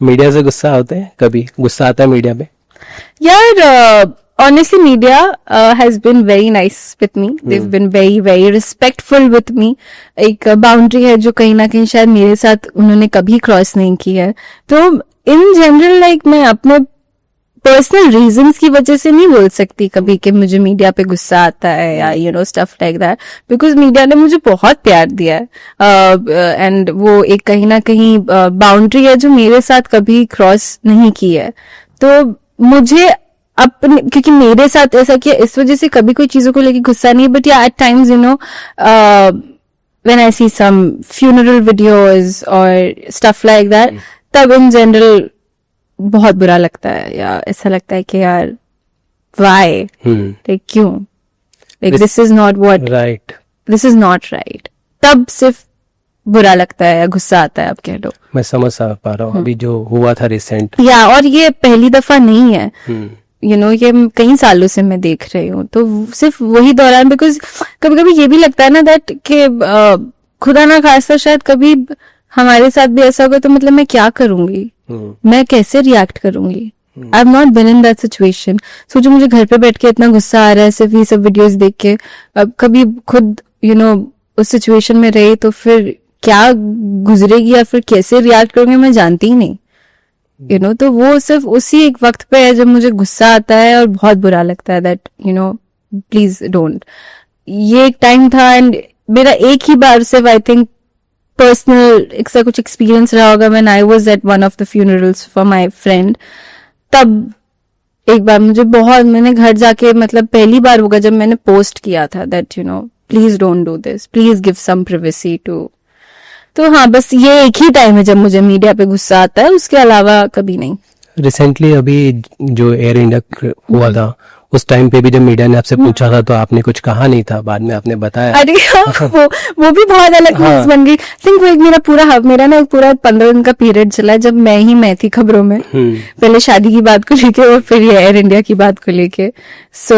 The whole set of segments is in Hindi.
मीडिया से गुस्सा होते हैं, कभी गुस्सा आता है मीडिया पे? यार honestly media has been very nice with me. They've been very very respectful with me. एक बाउंड्री है जो कहीं ना कहीं शायद मेरे साथ उन्होंने कभी क्रॉस नहीं की है. तो इन जनरल लाइक मैं अपने पर्सनल रीजंस की वजह से नहीं बोल सकती कभी कि मुझे मीडिया पे गुस्सा आता है या you know stuff like that, because media ने मुझे बहुत प्यार दिया है एंड वो एक कहीं ना कहीं बाउंड्री है जो मेरे साथ कभी क्रॉस नहीं की है. तो मुझे अपने, क्योंकि मेरे साथ ऐसा किया इस वजह से कभी कोई चीजों को लेके गुस्सा नहीं, बट या at times you know when I see some funeral videos और स्टफ लाइक दैट, तब इन जनरल बहुत बुरा लगता है या ऐसा लगता है कि यार व्हाई, लाइक क्यों, like this is not what right, this is not right. तब सिर्फ बुरा लगता है या गुस्सा आता है, आप कह लो. मैं समझ पा रहा हूँ अभी जो हुआ था रिसेंट. या और ये पहली दफा नहीं है, यू नो ये कई सालों से मैं देख रही हूँ. तो सिर्फ वही दौरान, बिकॉज कभी कभी ये भी लगता है ना दैट कि खुदा ना खास्ता शायद कभी हमारे साथ भी ऐसा होगा तो मतलब मैं क्या करूंगी, मैं कैसे रिएक्ट करूंगी. I have not been in that situation. सोचो मुझे घर पे बैठ के इतना गुस्सा आ रहा है सिर्फ ये सब वीडियोस देख के. अब कभी खुद यू नो उस सिचुएशन में रही तो फिर क्या गुजरेगी या फिर कैसे रिएक्ट करूंगी मैं जानती ही नहीं, यू नो. तो वो सिर्फ उसी एक वक्त पे है जब मुझे गुस्सा आता है और बहुत बुरा लगता है that you know please don't. ये एक टाइम था एंड मेरा एक ही बार सिर्फ आई थिंक पर्सनल ऐसा कुछ एक्सपीरियंस रहा होगा when I was at one of the funerals for my friend. तब एक बार मुझे बहुत, मैंने घर जाके मतलब पहली बार होगा जब मैंने पोस्ट किया था that you know please don't do this, please give some privacy to. तो हाँ, बस ये एक ही टाइम है जब मुझे मीडिया पे गुस्सा आता है, उसके अलावा कभी नहीं. रिसेंटली अभी जो एयर इंडिया हुआ था उस टाइम पे भी जब मीडिया ने आपसे पूछा था तो आपने कुछ कहा नहीं था, बाद में आपने बताया. अरे वो भी बहुत अलग न्यूज बन गई. थिंक वो एक मेरा ना एक पूरा 15 दिन का पीरियड चला जब मैं थी खबरों में. पहले शादी की बात को लेके और फिर ये एयर इंडिया की बात को लेके. सो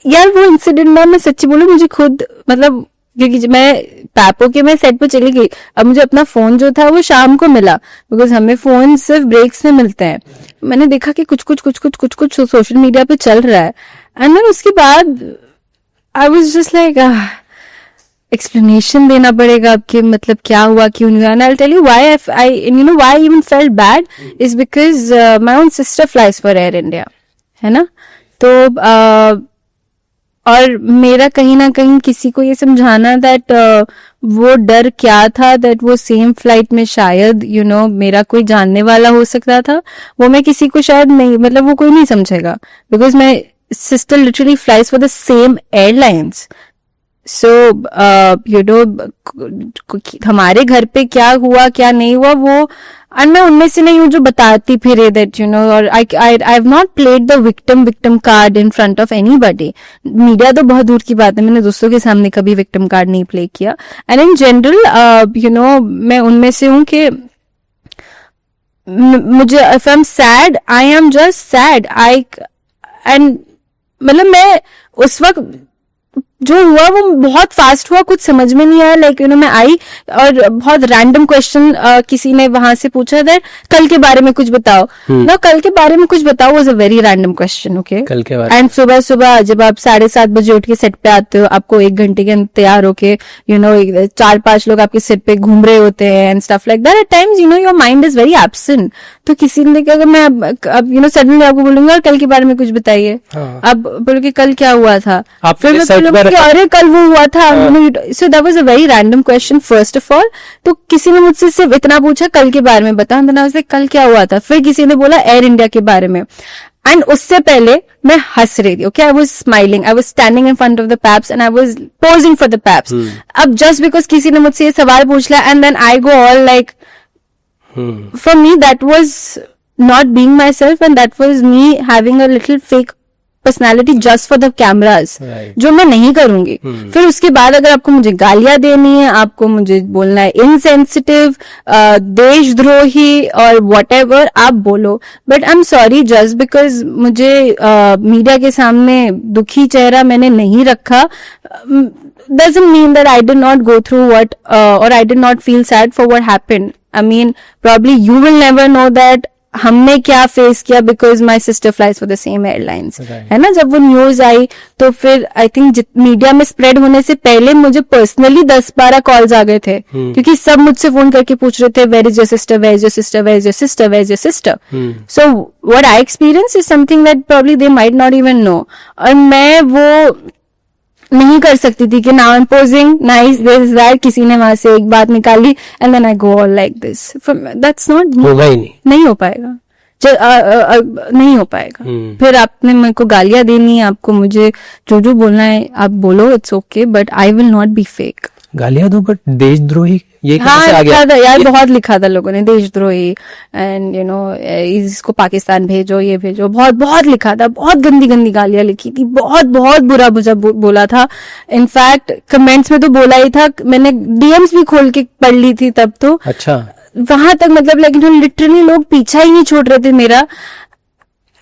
यार वो इंसिडेंट ना, मैं सच्ची बोलूं मुझे खुद मतलब, क्योंकि मैं पैपो के मैं सेट पे चली गई, अब मुझे अपना फोन जो था वो शाम को मिला, बिकॉज हमें फोन सिर्फ ब्रेक्स में मिलते हैं. मैंने देखा कि कुछ कुछ सोशल मीडिया पे चल रहा है एंड देन उसके बाद I was just like explanation देना पड़ेगा अब कि मतलब क्या हुआ क्यों नहीं हुआ. And I will tell you why I you know why I even felt bad is because my own sister flies for Air India, है ना. तो और मेरा कहीं ना कहीं किसी को ये समझाना दैट वो डर क्या था, दैट वो सेम फ्लाइट में शायद यू नो मेरा कोई जानने वाला हो सकता था, वो मैं किसी को शायद नहीं, मतलब वो कोई नहीं समझेगा, because my sister literally flies for the same airlines. So you know हमारे घर पे क्या हुआ क्या नहीं हुआ वो, और मैं उनमें से नहीं हूँ जो बताती फिर दैट यू नो, और आई have not played the victim card in front of anybody. Media तो बहुत दूर की बात है, मैंने दोस्तों के सामने कभी विक्टिम कार्ड नहीं प्ले किया. And in general you know मैं उनमें से हूँ कि मुझे if I am sad I am just sad. And मतलब मैं उस वक्त जो हुआ वो बहुत फास्ट हुआ, कुछ समझ में नहीं आया. लाइक यू नो मैं आई और बहुत रैंडम क्वेश्चन किसी ने वहां से पूछा था, कल के बारे में कुछ बताओ ना, कल के बारे में कुछ बताओ was a very random question. Okay, कल के बारे. एंड सुबह जब आप 7:30 बजे उठ के सेट पे आते हो, आपको 1 घंटे के अंदर तैयार होके यू नो 4-5 लोग आपके सेट पे घूम रहे होते हैं and stuff like that. At times you know your mind is very absent. तो किसी ने अगर मैं अब यू नो सडनली आपको बोलूंगा कल के बारे में कुछ बताइए, अब बोलो कि कल क्या हुआ था, फिर मैं अरे कल वो हुआ था. So that was a very random question first of all. तो किसी ने मुझसे सिर्फ इतना पूछा कल के बारे में बताओ, तो मैं कल क्या हुआ था. फिर किसी ने बोला एयर इंडिया के बारे में, एंड उससे पहले मैं हंस रही थी. Okay, I was smiling, I was standing in front of the paps and I was posing for the paps. अब जस्ट बिकॉज किसी ने मुझसे ये सवाल पूछ लिया and then I go all like, for me that was not being myself and that was me having a little fake personality just for the cameras, जो मैं नहीं करूंगी. फिर उसके बाद अगर आपको मुझे गालियां देनी है, आपको मुझे बोलना है इनसेंसिटिव, देशद्रोही और व्हाटएवर, आप बोलो, but I am sorry just because मुझे मीडिया के सामने दुखी चेहरा मैंने नहीं रखा. doesn't mean that I did not go through what or I did not feel sad for what happened. I mean, probably you will never know that हमने क्या फेस किया because my sister flies for the same airlines, है ना. जब वो न्यूज आई तो फिर आई थिंक मीडिया में स्प्रेड होने से पहले मुझे पर्सनली 10-12 कॉल्स आ गए थे, क्योंकि सब मुझसे फोन करके पूछ रहे थे where is your sister, where is your sister, where is your sister, where is your sister. So what I experience is something that probably they might not even know. और मैं वो नहीं कर सकती थी कि now I am posing nice this that, किसी ने वहां से एक बात निकाली and then I go all like this. That's not, होगा ही नहीं हो पाएगा. नहीं हो पाएगा. फिर आपने मेरे को गालियां देनी है, आपको मुझे जो जो बोलना है आप बोलो, it's okay, but I will not be fake. गालियां दो बट देशद्रोही ये कैसे हाँ, आ गया? लिखा था यार, बहुत लिखा था लोगों ने, देशद्रोही एंड यू नो इसको पाकिस्तान भेजो, ये भेजो, बहुत बहुत लिखा था, बहुत गंदी गंदी गालियां लिखी थी, बहुत बहुत बुरा बुरा बोला था. इनफैक्ट कमेंट्स में तो बोला ही था, मैंने डीएम्स भी खोल के पढ़ ली थी तब तो. अच्छा, वहां तक मतलब लेकिन लिटरली लोग पीछा ही नहीं छोड़ रहे थे मेरा,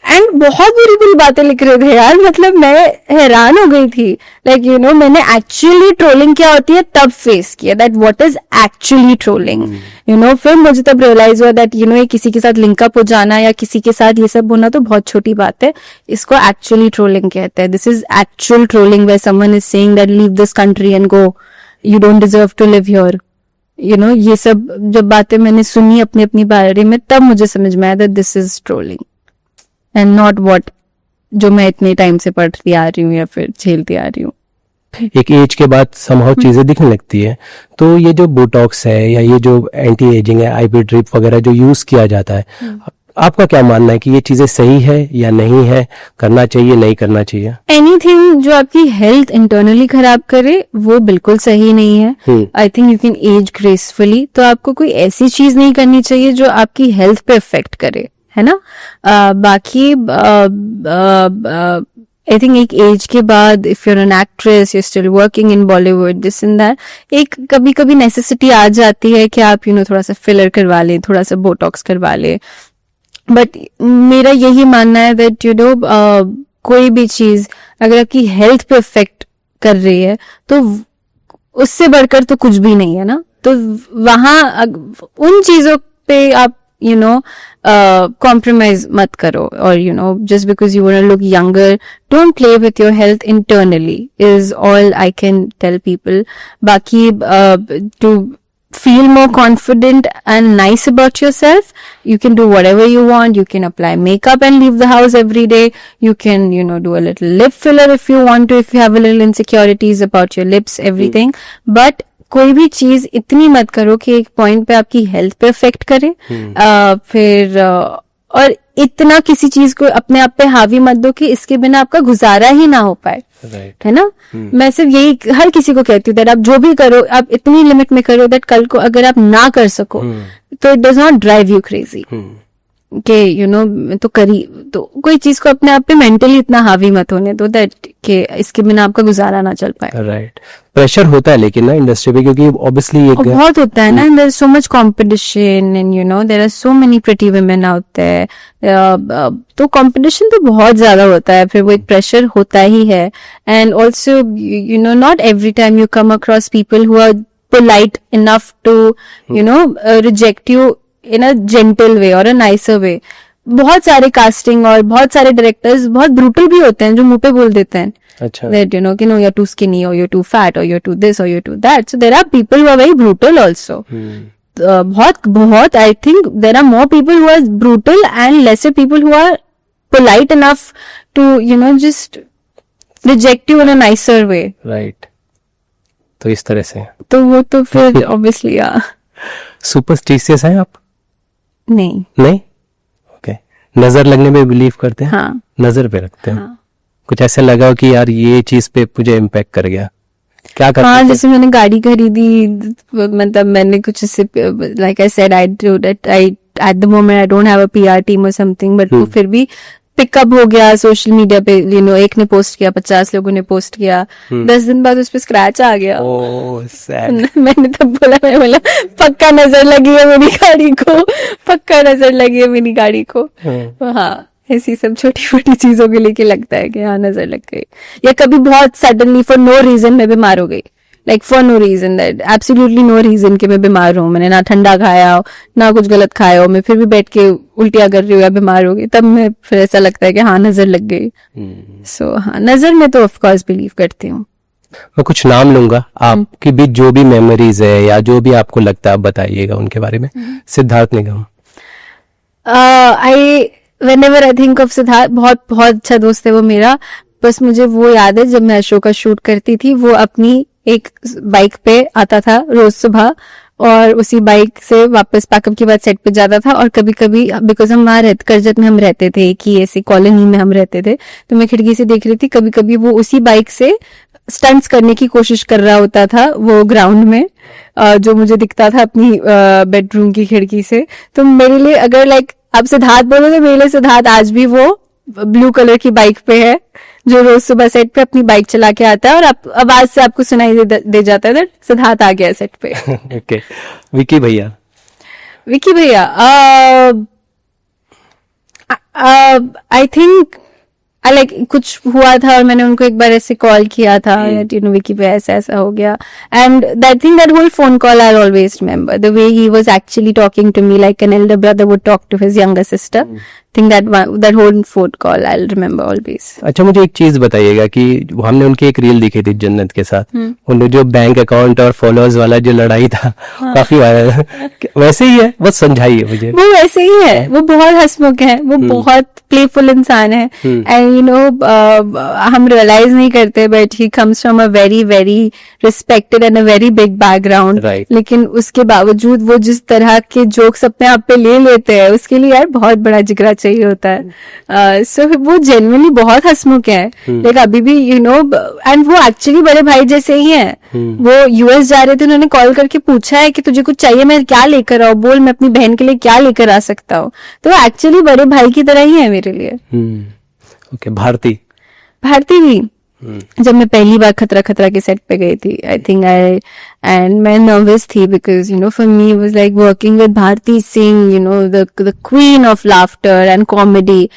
एंड बहुत बुरी बुरी बातें लिख रहे थे यार. मतलब मैं हैरान हो गई थी. लाइक यू नो मैंने एक्चुअली ट्रोलिंग क्या होती है तब फेस किया, that what is actually trolling. You know फिर मुझे तब रियलाइज हुआ दैट यू नो किसी के साथ लिंकअप हो जाना या किसी के साथ ये सब होना तो बहुत छोटी बात है. इसको एक्चुअली ट्रोलिंग कहते हैं. This is actual trolling where someone is saying that leave this country and go, you don't deserve to live here. You know ये सब जब बातें मैंने सुनी अपनी अपनी बारे में, तब मुझे समझ में आया that this is trolling and not what जो मैं इतने टाइम से पढ़ती आ रही हूँ या फिर झेलती आ रही हूँ. एक एज के बाद समहाउ चीजें दिखने लगती है. तो ये जो बोटॉक्स है या ये जो एंटी एजिंग है, आईपी ड्रिप वगैरह जो यूज किया जाता है, आपका क्या मानना है कि ये चीजें सही है या नहीं है, करना चाहिए नहीं करना चाहिए? एनीथिंग जो आपकी हेल्थ इंटरनली खराब करे वो बिल्कुल सही नहीं है. I think you can age gracefully. तो आपको कोई ऐसी चीज नहीं करनी चाहिए जो आपकी हेल्थ पे इफेक्ट करे, है ना. बाकी आई थिंक एक एज के बाद if you're an actress, you still working in Bollywood, this in that, एक कभी कभी नेसेसिटी आ जाती है कि आप यू नो थोड़ा सा फिलर करवा ले, थोड़ा सा बोटॉक्स करवा ले. बट मेरा यही मानना है दैट यू नो कोई भी चीज अगर आपकी हेल्थ पे इफेक्ट कर रही है तो उससे बढ़कर तो कुछ भी नहीं है ना. तो वहां उन चीजों पे आप you know compromise mat karo, or you know just because you want to look younger, don't play with your health internally is all I can tell people. Baki to feel more confident and nice about yourself, you can do whatever you want. You can apply makeup and leave the house every day. You can you know do a little lip filler if you want to, if you have a little insecurities about your lips, everything. But कोई भी चीज इतनी मत करो कि एक पॉइंट पे आपकी हेल्थ पे इफेक्ट करे. फिर और इतना किसी चीज को अपने आप पे हावी मत दो कि इसके बिना आपका गुजारा ही ना हो पाए. है ना. मैं सिर्फ यही हर किसी को कहती हूँ दैट आप जो भी करो आप इतनी लिमिट में करो दैट कल को अगर आप ना कर सको तो it does not drive you crazy कि यू नो तो करी. तो कोई चीज को अपने आप पे मेंटली इतना हावी मत होने दो दैट कि इसके बिना आपका गुजारा ना चल पाए. राइट. प्रेशर होता है लेकिन ना इंडस्ट्री पे, क्योंकि ऑब्वियसली ये बहुत होता है ना. There is so much competition and you know there are so many pretty women out there. तो कंपटीशन तो बहुत ज्यादा होता है, फिर वो एक प्रेशर होता ही है. And also you know not every time you come across people who are polite enough to you know reject you in a gentle way or a nicer way. बहुत सारे कास्टिंग और बहुत सारे डायरेक्टर्स बहुत ब्रूटल भी होते हैं जो मुंह पे बोल देते हैं. अच्छा. That you know कि no you're too skinny or you're too fat or you're too this or you're too that. So there are people who are very brutal also. बहुत I think there are more people who are brutal and lesser people who are polite enough to you know just reject you in a nicer way. Right. तो इस तरह से तो वो तो फिर obviously सुपरस्टिशियस हैं आप? नहीं. ओके. नजर लगने में बिलीव करते हैं? हाँ. नजर पे रखते हैं. हाँ. कुछ ऐसे लगा कि यार ये चीज पे मुझे इम्पैक्ट कर गया, क्या करते? हाँ, जैसे मैंने गाड़ी खरीदी, मतलब मैंने कुछ ऐसे like I said I do that I at the moment I don't have a PR team और समथिंग, बट वो फिर भी पिकअप हो गया सोशल मीडिया पे. यू नो एक ने पोस्ट किया, 50 लोगों ने पोस्ट किया, 10 दिन बाद उस पे स्क्रैच आ गया. ओह सैड. मैंने तब बोला पक्का नजर लगी है मेरी गाड़ी को, पक्का नजर लगी है मेरी गाड़ी को. हाँ ऐसी सब छोटी छोटी चीजों के लेके लगता है कि हाँ नजर लग गई, या कभी बहुत सडनली फॉर नो रीजन मैं बीमार हो गई, like for no reason, that absolutely no reason कि मैं बीमार हूँ, मैंने ना ठंडा खाया हो ना कुछ गलत खाया हो, मैं फिर भी बैठ के उल्टियाँ कर रही हूँ या बीमार हो गई, तब मैं फिर ऐसा लगता है कि हाँ नजर लग गई। सो हाँ नजर में तो ऑफकोर्स बिलीव करती हूँ। मैं कुछ नाम लूंगा, आपकी भी जो भी मेमोरीज है या जो भी आपको लगता है आप बताइएगा उनके बारे में। सिद्धार्थ निगम। whenever I think of Siddharth, बहुत बहुत अच्छा दोस्त है वो मेरा। बस मुझे वो याद है जब मैं शो का शूट करती थी, वो अपनी एक बाइक पे आता था रोज सुबह और उसी बाइक से वापस पैकअप के बाद सेट पे जाता था। और कभी कभी बिकॉज हम वहाँ करजत में हम रहते थे कि ऐसी कॉलोनी में हम रहते थे, तो मैं खिड़की से देख रही थी, कभी कभी वो उसी बाइक से स्टंट्स करने की कोशिश कर रहा होता था वो ग्राउंड में, जो मुझे दिखता था अपनी बेडरूम की खिड़की से। तो मेरे लिए अगर लाइक आप सिद्धार्थ बोलो तो मेरे लिए सिद्धार्थ आज भी वो ब्लू कलर की बाइक पे है जो रोज सुबह सेट पे अपनी बाइक चला के आता है और आप आवाज से आपको सुनाई दे जाता है दैट सिद्धार्थ आ गया सेट पे। ओके विकी भैया। विकी भैया आई थिंक लाइक कुछ हुआ था और मैंने उनको एक बार ऐसे कॉल किया था, यू नो विकी भैया ऐसा ऐसा हो गया, and that thing, that whole phone call I always remember the way he was actually talking to me like an elder brother would talk to his younger sister. Think that whole phone call I remember always. अच्छा मुझे एक चीज बताइएगा कि हमने उनकी एक रील दिखी थी जन्नत के साथ, उन्होंने जो बैंक अकाउंट और फॉलोअर्स वाला जो लड़ाई था, काफी वायरल है। वैसे ही है, बस समझाइए मुझे। वो वैसे ही है, वो बहुत हंसमुख है, वो बहुत प्लेफुल इंसान है, एंड यू नो हम रियलाइज नहीं करते but he comes from a very very respected and a very big background, लेकिन उसके बावजूद वो जिस तरह के जोक्स अपने आप पे ले लेते हैं उसके लिए यार बहुत बड़ा जिगरा चाहिए होता है। सो वो जेन्युइनली बहुत हंसमुख है, लाइक अभी भी यू नो, एंड वो एक्चुअली बड़े भाई जैसे ही हैं। वो यूएस जा रहे थे, उन्होंने कॉल करके पूछा है कि तुझे कुछ चाहिए, मैं क्या लेकर आऊं, बोल मैं अपनी बहन के लिए क्या लेकर आ सकता हूँ। तो वो एक्चुअली बड़े भाई की तरह ही है मेरे लिए। ओके भारती भी जब मैं पहली बार खतरा खतरा के सेट पे गई थी, आई थिंक एंड मैं नर्वस थी because you know for me was like working with Bharti Singh, you know the queen of laughter and comedy.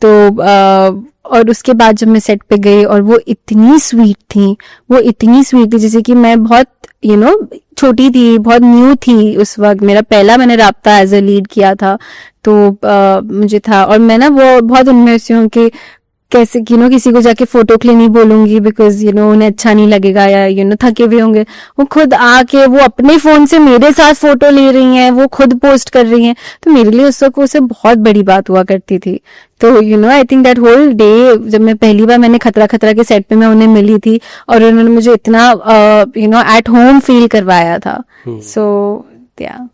तो और उसके बाद जब मैं सेट पे गई और वो इतनी स्वीट थी जैसे कि मैं बहुत यू नो छोटी थी, बहुत न्यू थी उस वक्त, मेरा पहला मैंने राब्ता एज अ लीड किया था, तो मुझे था। और मैं ना वो बहुत उनमें से हूँ कि कैसे यू नो किसी को जाके फोटो के लिए नहीं बोलूंगी बिकॉज यू नो उन्हें अच्छा नहीं लगेगा या यू नो थके हुए होंगे। वो खुद आके वो अपने फोन से मेरे साथ फोटो ले रही हैं, वो खुद पोस्ट कर रही हैं, तो मेरे लिए उस वक्त उसे बहुत बड़ी बात हुआ करती थी। तो you know I think that whole day, जब मैं पहली बार मैंने खतरा खतरा के सेट पे मैं उन्हें मिली थी और उन्होंने मुझे इतना you know at home feel करवाया था। सो या